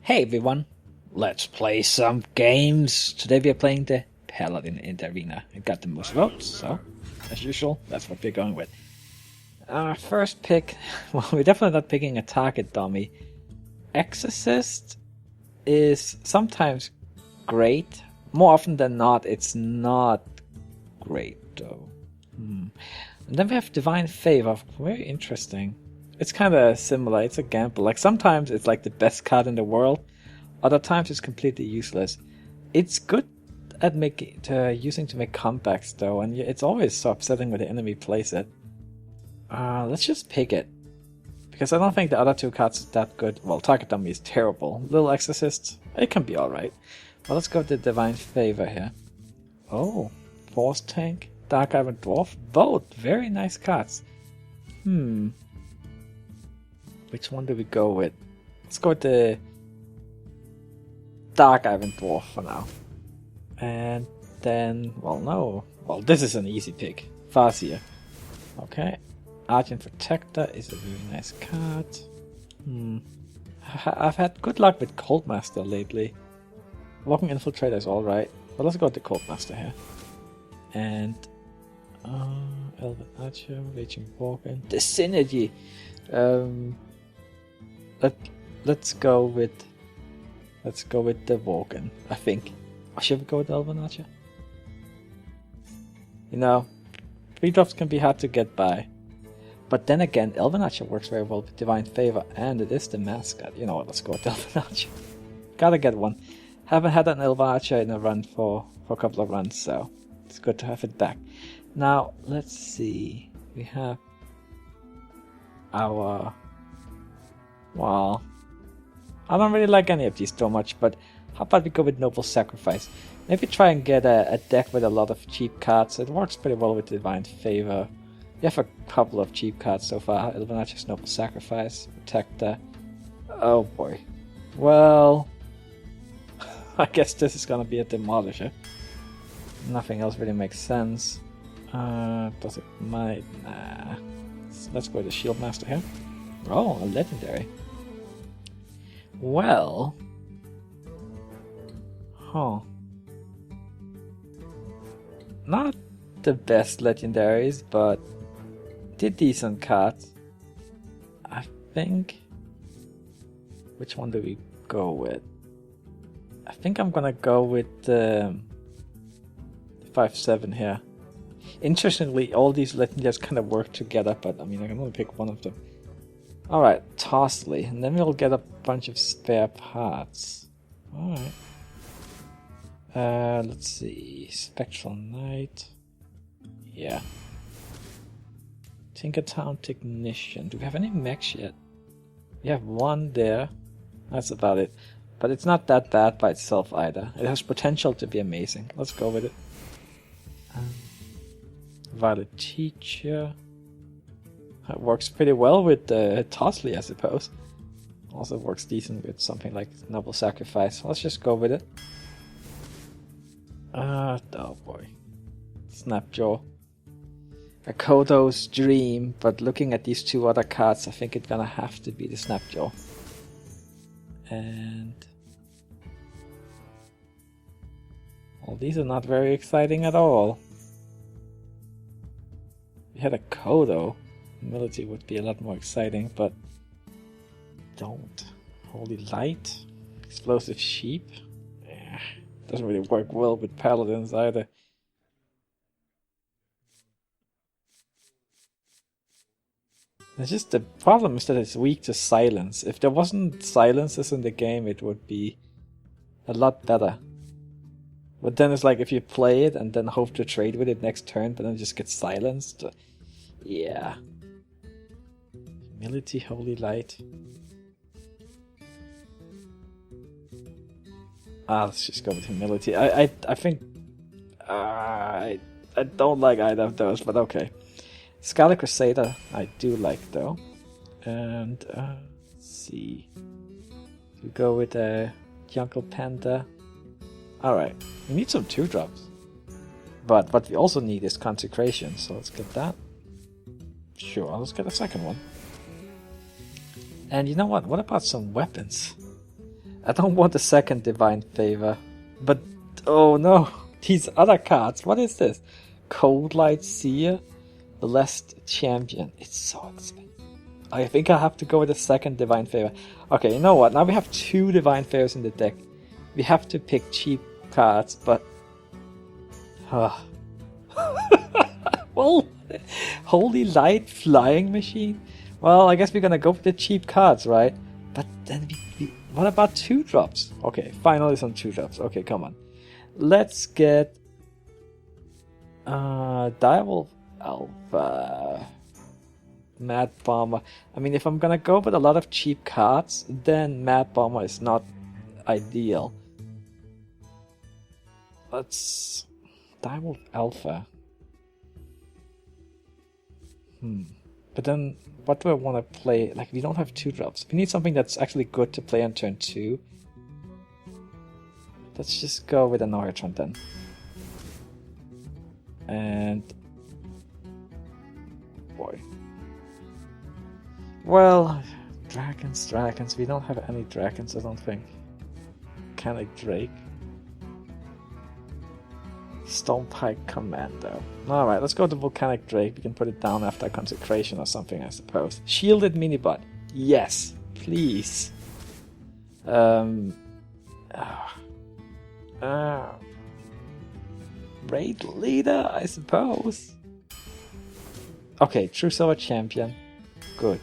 Hey everyone, let's play some games. Today we are playing the Paladin in the arena. It got the most votes, so as usual, that's what we're going with. Our first pick, well, we're definitely not picking a target dummy. Exorcist is sometimes great. More often than not, it's not great though. And then we have Divine Favor. Very interesting. It's kind of similar. It's a gamble. Like sometimes it's like the best card in the world. Other times it's completely useless. It's good at using to make comebacks though, and it's always so upsetting when the enemy plays it. Let's just pick it. Because I don't think the other two cards are that good. Well, Target Dummy is terrible. Little Exorcist, it can be alright. Well, let's go with the Divine Favor here. Oh, Force Tank, Dark Iron Dwarf, both very nice cards. Which one do we go with? Let's go with the Dark Iron Dwarf for now. And then, well, this is an easy pick. Farseer. Okay. Argent Protector is a very nice card. I've had good luck with Cold Master lately. Walking Infiltrator is alright. But let's go with the Cold Master here. And Elven Archer, Raging Walken. The Synergy. Let's go with the Walken, I think. Or should we go with Elven Archer? You know, 3-drops can be hard to get by. But then again, Elven Archer works very well with Divine Favor, and it is the mascot. You know what, let's go with Elven Archer. Gotta get one. Haven't had an Elven Archer in a run for a couple of runs, so it's good to have it back. Now, let's see. We have our... Well, I don't really like any of these so much, but how about we go with Noble Sacrifice? Maybe try and get a deck with a lot of cheap cards. It works pretty well with Divine Favor. We have a couple of cheap cards so far. Elven Archer's Noble Sacrifice, Protector. Oh boy. Well, I guess this is gonna be a Demolisher. Nothing else really makes sense. Does it might? Nah. Let's go to Shield Master here. Oh, a legendary. Well. Not the best legendaries, but they're decent cards. I think. Which one do we go with? I think I'm gonna go with the 5/7 here. Interestingly, all these legendaries kind of work together, but I mean, I can only pick one of them. Alright, Tossley, and then we'll get a bunch of spare parts. Alright. Let's see. Spectral Knight. Yeah. Tinkertown Technician. Do we have any mechs yet? We have one there. That's about it. But it's not that bad by itself either. It has potential to be amazing. Let's go with it. Violet Teacher. It works pretty well with Tossley, I suppose. Also works decent with something like Noble Sacrifice. Let's just go with it. Oh boy. Snapjaw. A Kodo's Dream, but looking at these two other cards, I think it's gonna have to be the Snapjaw. And... well, these are not very exciting at all. We had a Kodo. Humility would be a lot more exciting, but don't. Holy Light, Explosive Sheep. Doesn't really work well with Paladins either. It's just the problem is that it's weak to silence. If there wasn't silences in the game, it would be a lot better. But then it's like if you play it and then hope to trade with it next turn, but then it just gets silenced. Yeah. Humility, Holy Light. Let's just go with Humility. I think I don't like either of those, but okay. Scarlet Crusader I do like though. And let's see. We go with Jungle Panda. Alright, we need some 2-drops. But what we also need is Consecration, so let's get that. Sure, let's get a second one. And you know what? What about some weapons? I don't want a second Divine Favor. But, oh no, these other cards, what is this? Cold Light Seer? The Last Champion. It's so expensive. I think I have to go with a second Divine Favor. Okay, you know what? Now we have 2 Divine Favors in the deck. We have to pick cheap cards, but... well, Holy Light Flying Machine? Well, I guess we're gonna go with the cheap cards, right? But then what about 2-drops? Okay, finally some 2-drops. Okay, come on. Let's get... Direwolf Alpha... Mad Bomber. I mean, if I'm gonna go with a lot of cheap cards, then Mad Bomber is not ideal. Let's... Direwolf Alpha. But then, what do I want to play? Like, we don't have 2-drops. We need something that's actually good to play on turn 2. Let's just go with an Oratron then. And... boy. Well, dragons. We don't have any dragons, I don't think. Volcanic Drake. Stonepike Commando. Alright, let's go to Volcanic Drake. We can put it down after Consecration or something, I suppose. Shielded Minibot. Yes, please. Raid Leader, I suppose. Okay, True Silver Champion. Good.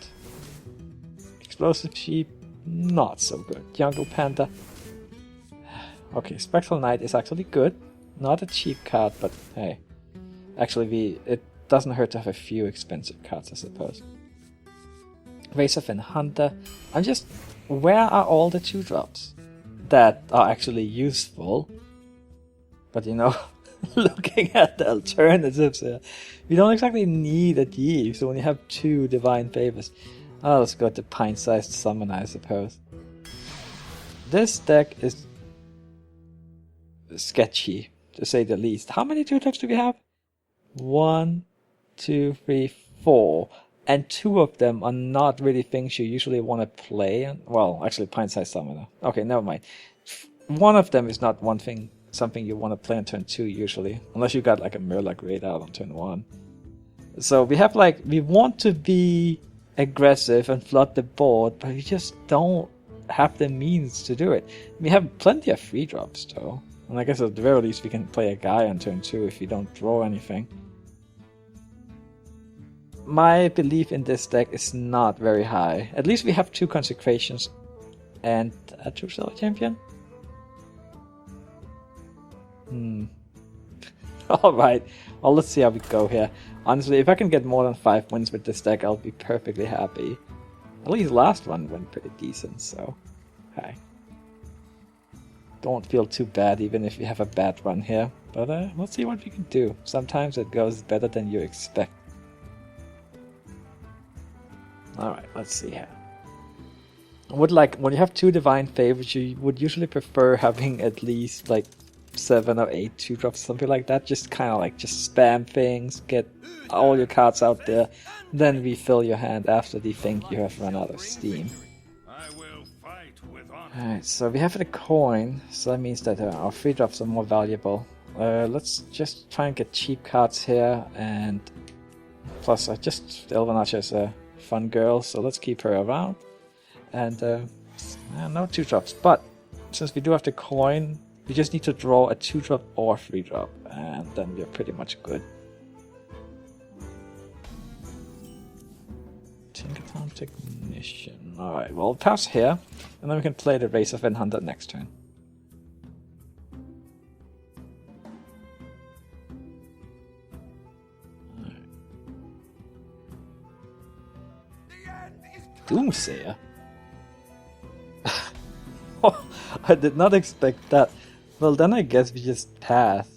Explosive Sheep. Not so good. Jungle Panther. Okay, Spectral Knight is actually good. Not a cheap card, but hey. Actually, it doesn't hurt to have a few expensive cards, I suppose. Razorfin Hunter. I'm just... where are all the 2-drops that are actually useful? But you know, looking at the alternatives here, we don't exactly need a Thief, so when you have 2 Divine Favors. Oh, let's go to Pint-Sized Summon, I suppose. This deck is sketchy, to say the least. How many 2-drops do we have? 1, 2, 3, 4. And 2 of them are not really things you usually want to play. Well, actually, Pint-Sized Summoner. Okay, never mind. One of them is not something you want to play on turn 2 usually. Unless you got like a Murloc raid out on turn 1. So we have we want to be aggressive and flood the board, but we just don't have the means to do it. We have plenty of 3-drops though. And I guess at the very least we can play a guy on turn 2 if we don't draw anything. My belief in this deck is not very high. At least we have 2 Consecrations and a True Silver Champion. Alright, well let's see how we go here. Honestly, if I can get more than 5 wins with this deck, I'll be perfectly happy. At least last one went pretty decent, so... hey. Don't feel too bad even if we have a bad run here. But let's see what we can do. Sometimes it goes better than you expect. Alright, let's see here. When you have 2 Divine Favors, you would usually prefer having at least 7 or 8 2-drops, something like that. Just kind of just spam things, get all your cards out there, then refill your hand after you think you have run out of steam. Alright, so we have the coin, so that means that our 3-drops are more valuable. Let's just try and get cheap cards here, and plus Elvanasha is a fun girl, so let's keep her around. And no 2-drops, but since we do have the coin, we just need to draw a 2-drop or 3-drop, and then we're pretty much good. Tinkertown Technician. Alright, well, pass here, and then we can play the Razorfin Hunter next turn. Doomsayer? Oh, I did not expect that. Well, then I guess we just pass.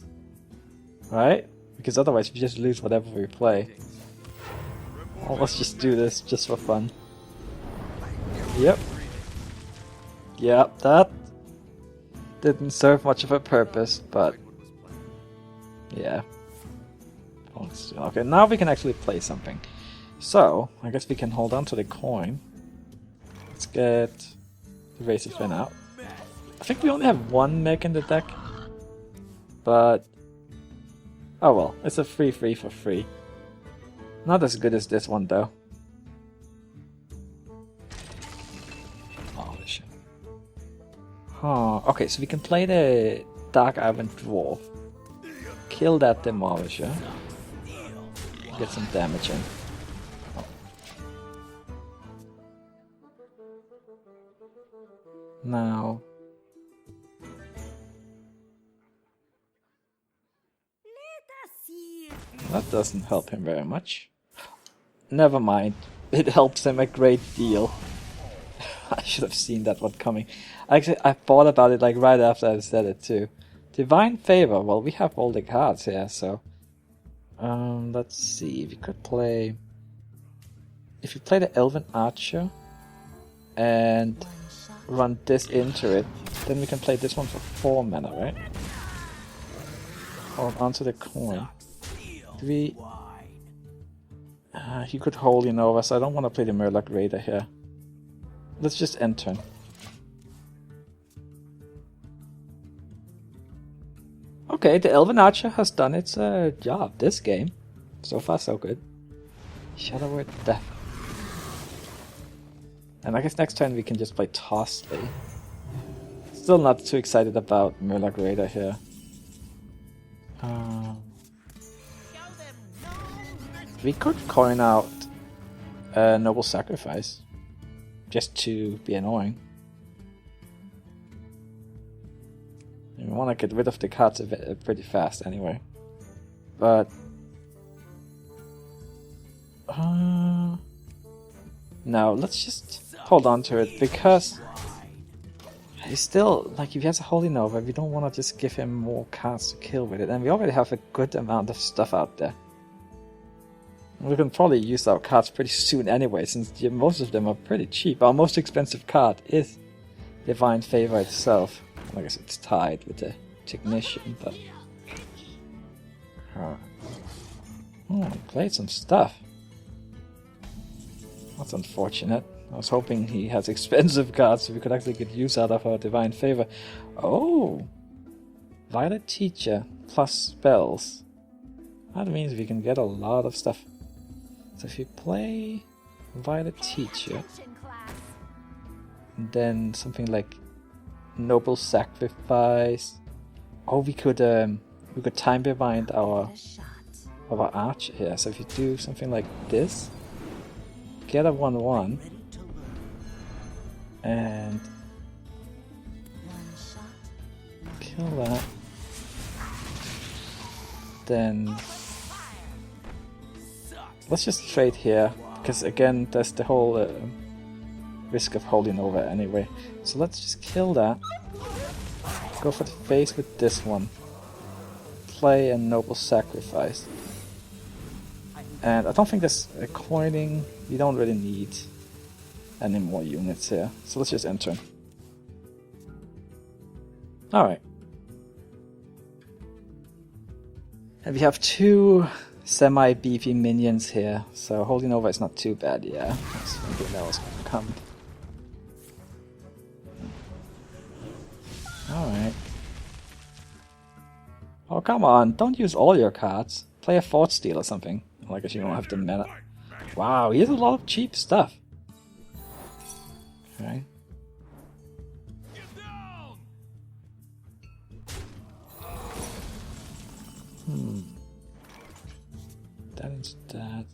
Right? Because otherwise we just lose whatever we play. Well, let's just do this just for fun. Yep. Yep, that didn't serve much of a purpose, but yeah. Okay, now we can actually play something. So, I guess we can hold on to the coin. Let's get the Razorfin out. I think we only have one mech in the deck. But... oh well, it's a free for free. Not as good as this one though. Demolish. Huh. Okay, so we can play the Dark Iron Dwarf. Kill that Demolisher. Get some damage in. Now... that doesn't help him very much. Never mind. It helps him a great deal. I should have seen that one coming. Actually, I thought about it like right after I said it too. Divine Favor. Well, we have all the cards here, so... let's see. We could play... if you play the Elven Archer and run this into it, then we can play this one for 4 mana, right? Hold onto the coin. We... he could Holy Nova, so I don't want to play the Murloc Raider here. Let's just end turn. Okay, the Elven Archer has done its job this game. So far, so good. Shadow Word Death. And I guess next turn we can just play Tossley. Still not too excited about Murloc Raider here. We could coin out a Noble Sacrifice. Just to be annoying. We want to get rid of the cards pretty fast anyway. But... no, let's just hold on to it, because... he's still, like, if he has a Holy Nova, we don't want to just give him more cards to kill with it. And we already have a good amount of stuff out there. We can probably use our cards pretty soon anyway, since most of them are pretty cheap. Our most expensive card is Divine Favor itself. I guess it's tied with the Technician, but... he played some stuff. That's unfortunate. I was hoping he has expensive cards so we could actually get use out of our Divine Favor. Oh! Violet Teacher plus spells. That means we can get a lot of stuff. So if you play Violet Teacher, and then something like Noble Sacrifice. Oh, we could time rewind our Archer here. So if you do something like this, get a 1/1, and kill that. Then let's just trade here, because again there's the whole risk of holding over anyway. So let's just kill that. Go for the face with this one. Play a Noble Sacrifice. And I don't think there's a coining. We don't really need any more units here. So let's just enter. Alright. And we have 2 semi-beefy minions here, so holding over is not too bad, yeah. That's something that was gonna come. Alright. Oh, come on, don't use all your cards. Play a Fort Steel or something. I guess you don't have the mana. Wow, he has a lot of cheap stuff. Okay. That instead.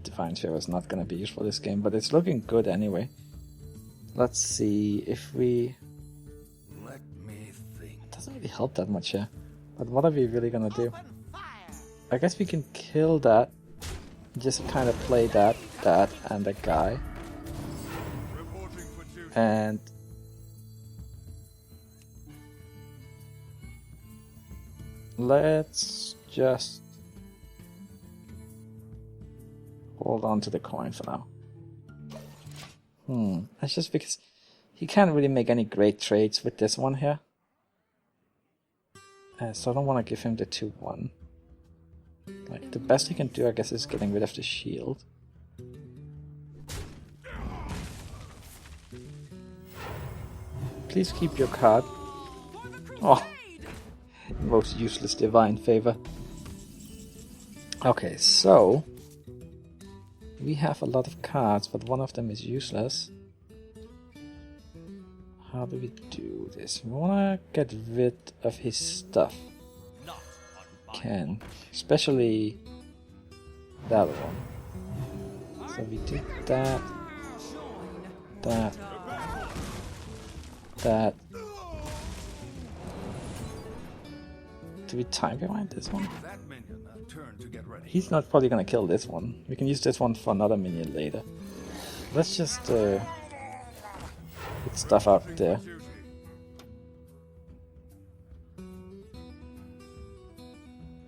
Divine Favor is not going to be useful this game, but it's looking good anyway. Let's see if we... Let me think. It doesn't really help that much here. But what are we really going to do? I guess we can kill that. Just kind of play that, and that guy. And... let's just hold on to the coin for now. That's just because he can't really make any great trades with this one here. So I don't want to give him the 2/1. Like, the best he can do, I guess, is getting rid of the shield. Please keep your card. Oh, most useless divine favor. Okay, so we have a lot of cards, but one of them is useless. How do we do this? We wanna get rid of his stuff. Can, especially that one. So we do that, that. Do we time rewind this one? He's not probably gonna kill this one. We can use this one for another minion later. Let's just put stuff out there.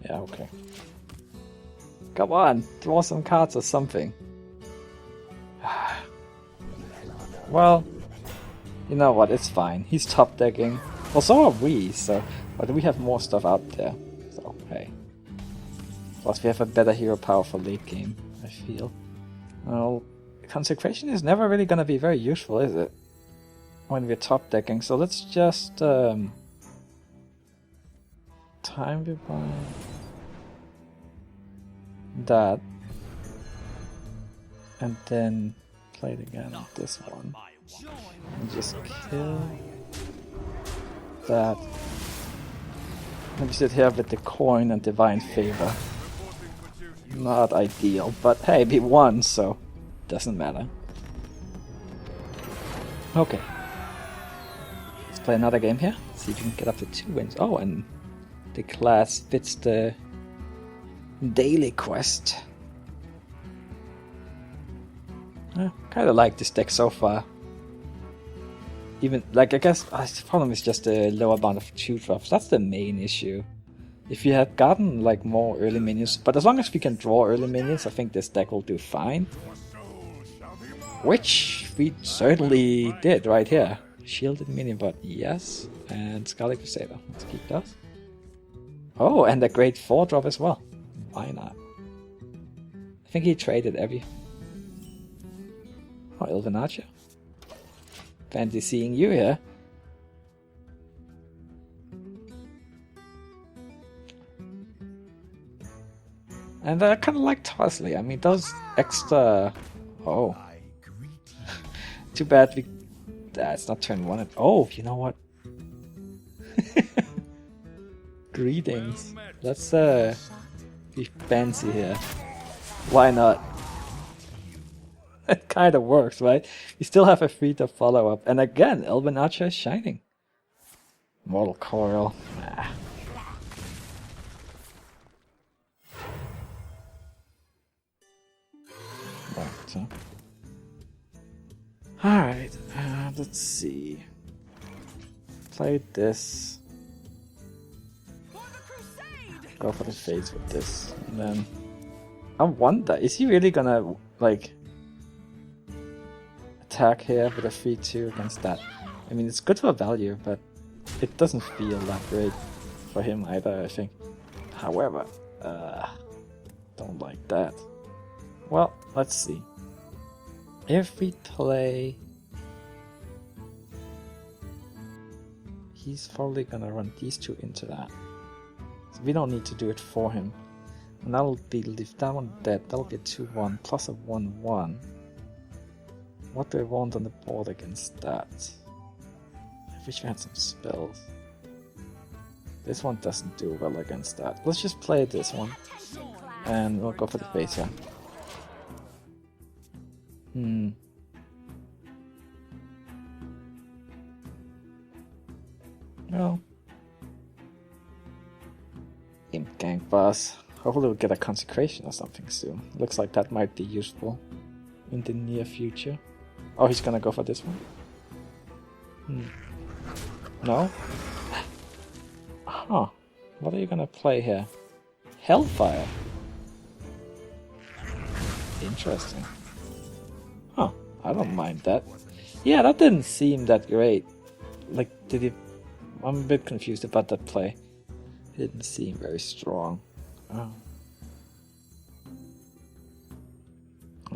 Yeah, okay. Come on, draw some cards or something. Well, you know what, it's fine. He's top decking. Well, so are we, so... But we have more stuff out there. So, hey. Plus we have a better hero power for late game, I feel. Well, Consecration is never really gonna be very useful, is it? When we're top decking, so let's just... time rewind... that. And then play it again, this one. And just kill that. And we sit here with the coin and divine favor. Not ideal, but hey, we won, so doesn't matter. Okay. Let's play another game here. See if we can get up to 2 wins. Oh, and the class fits the daily quest. I kinda like this deck so far. Even, like, I guess the problem is just the lower amount of 2-drops. That's the main issue. If you had gotten, like, more early minions, but as long as we can draw early minions, I think this deck will do fine. Which we certainly did right here. Shielded minion bot, yes. And Scarlet Crusader, let's keep those. Oh, and a great 4-drop as well. Why not? I think he traded every... Oh, Elven Archer. Fancy seeing you here. And I kind of like Tosley. I mean, those extra... Oh. Too bad we... it's not turn 1. Oh, you know what? Greetings. Let's be fancy here. Why not? It kind of works, right? You still have a free to follow up. And again, Elven Archer is shining. Mortal Coil. Nah. Right, alright, let's see. Play this. Go for the face with this. And then... I wonder, is he really gonna, like... attack here with a 3-2 against that? I mean, it's good for value, but it doesn't feel that great for him either, I think. However, don't like that. Well, let's see. If we play... He's probably gonna run these two into that. So we don't need to do it for him. And that'll be, leave that one dead, that'll be a 2-1 plus a 1-1. What do I want on the board against that? I wish we had some spells. This one doesn't do well against that. Let's just play this one. And we'll go for the face here. Well. Imp Gang Boss. Hopefully we'll get a consecration or something soon. Looks like that might be useful in the near future. Oh, he's gonna go for this one? No? Huh. What are you gonna play here? Hellfire. Interesting. Huh. I don't mind that. Yeah, that didn't seem that great. Like, did he... I'm a bit confused about that play. It didn't seem very strong. Oh.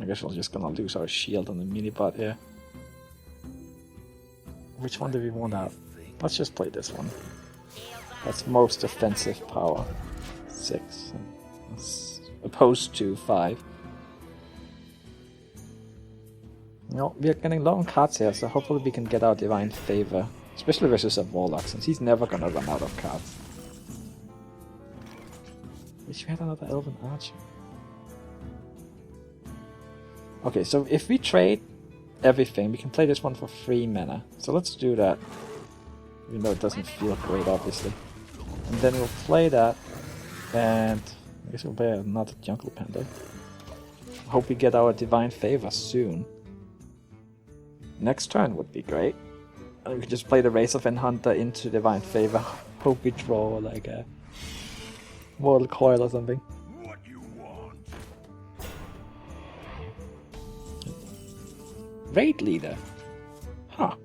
I guess we're just gonna lose our shield on the mini-bot here. Which one do we want out? Let's just play this one. That's most offensive power. 6. Opposed to 5. No, we are getting low on cards here, so hopefully we can get our Divine Favor. Especially versus a Warlock, since he's never gonna run out of cards. Wish we had another Elven Archer. Okay, so if we trade everything, we can play this one for 3 mana. So let's do that. Even though it doesn't feel great, obviously. And then we'll play that, and I guess we'll play another Jungle Panda. Hope we get our Divine Favor soon. Next turn would be great. And we could just play the Race of Hunter into Divine Favor. Hope we draw like a Mortal Coil or something. What you want? Raid Leader. Huh.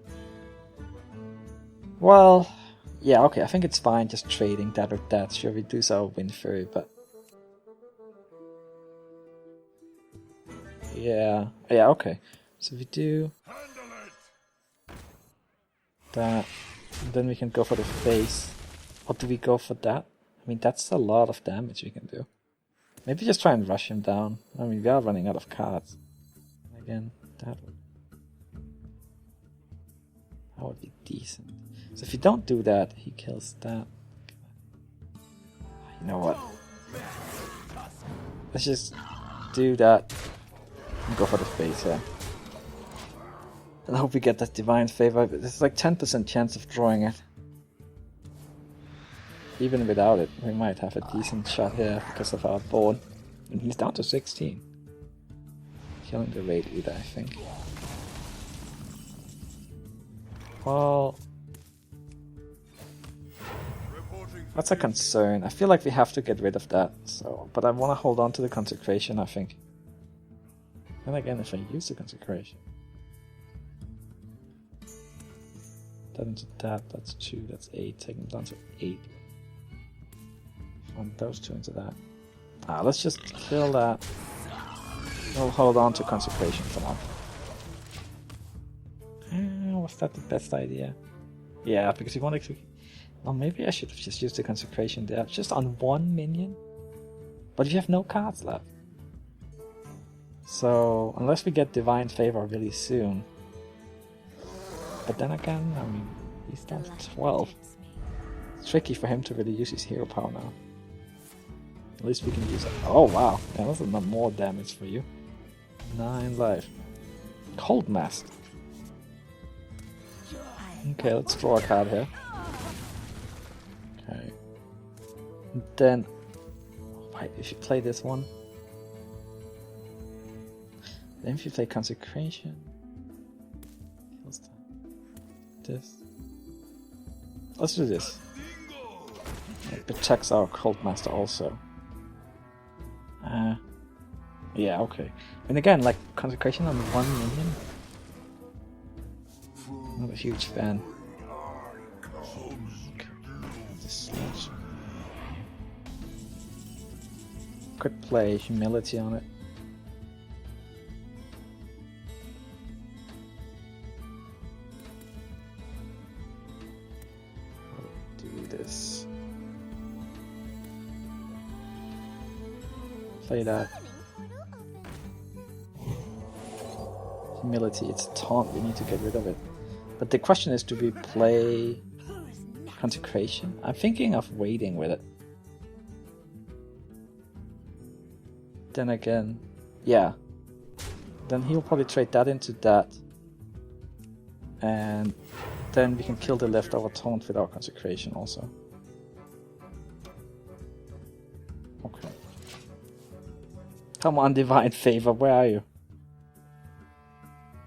Well, yeah, okay, I think it's fine just trading that or that. Sure, we do our Wind Fury, but... Yeah, okay. So we do... that, and then we can go for the face. Or do we go for that? I mean, that's a lot of damage we can do. Maybe just try and rush him down. I mean, we are running out of cards. Again, that would be decent. So if you don't do that, he kills that. You know what? Let's just do that and go for the face here. And I hope we get that Divine Favor. There's like 10% chance of drawing it. Even without it, we might have a decent shot here because of our board. And he's down to 16. Killing the Raid Leader, I think. Well... that's a concern. I feel like we have to get rid of that. So, but I want to hold on to the Consecration, I think. And again, if I use the Consecration... that into that, that's 2, that's 8, take him down to 8. And those 2 into that. Let's just kill that. We'll hold on to Consecration for now. Was that the best idea? Yeah, because we wanted to... well, maybe I should have just used the Consecration there, just on 1 minion. But you have no cards left. So, unless we get Divine Favor really soon... but then again, I mean, he's down to 12. It's tricky for him to really use his hero power now. At least we can use it. Oh wow, yeah, that's not more damage for you. 9 life. Cold Mask. Okay, let's draw a card here. Okay. And then... wait, if you play this one... then if you play Consecration... this. Let's do this. It protects our Cold Master also. Yeah, okay. And again, like, Consecration on 1 minion? Not a huge fan. Could play Humility on it. Play that. Humility, it's a taunt, we need to get rid of it. But the question is, do we play Consecration? I'm thinking of waiting with it. Then again, yeah. Then he'll probably trade that into that. And then we can kill the leftover taunt with our Consecration also. Okay. Come on, Divine Favor, where are you?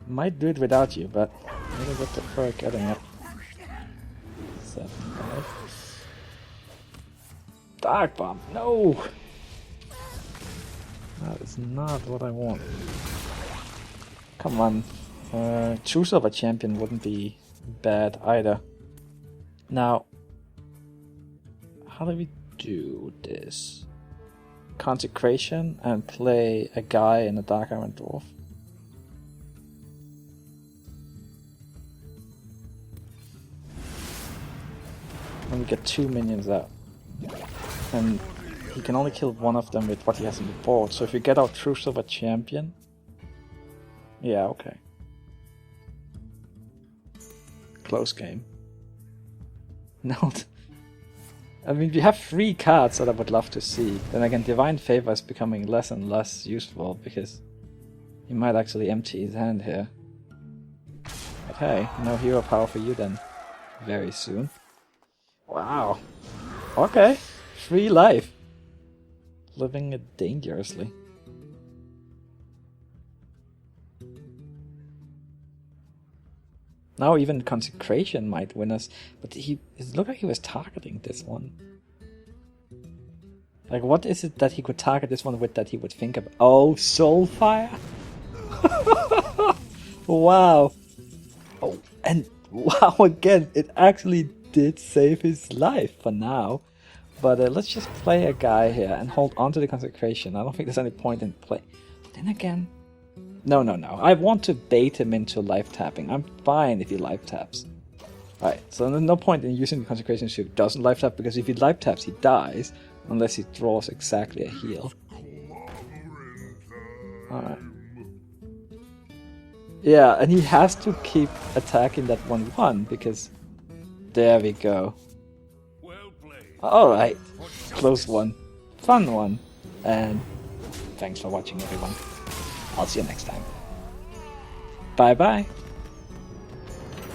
Might do it without you, but maybe I prefer getting it. 7 life. Dark Bomb, no! That is not what I want. Come on. Choose of a champion wouldn't be bad either. Now, how do we do this? Consecration and play a guy in a Dark Iron Dwarf. And we get 2 minions out. And he can only kill one of them with what he has on the board. So if you get our True Silver Champion... Yeah, okay. Close game. No. I mean, we have 3 cards that I would love to see. Then again, Divine Favor is becoming less and less useful because he might actually empty his hand here. But hey, no hero power for you then. Very soon. Wow. Okay. 3 life. Living it dangerously. Now even Consecration might win us, but it looked like he was targeting this one. Like, what is it that he could target this one with that he would think of? Oh, Soulfire? Wow. Oh, and wow, again, it actually did save his life for now. But let's just play a guy here and hold on to the Consecration. I don't think there's any point in play. But then again... No. I want to bait him into life tapping. I'm fine if he life taps. Alright, so there's no point in using the Consecration if he doesn't life tap, because if he life taps, he dies. Unless he draws exactly a heal. Alright. Yeah, and he has to keep attacking that 1/1, because... There we go. Alright. Close one. Fun one. And thanks for watching, everyone. I'll see you next time. Bye bye.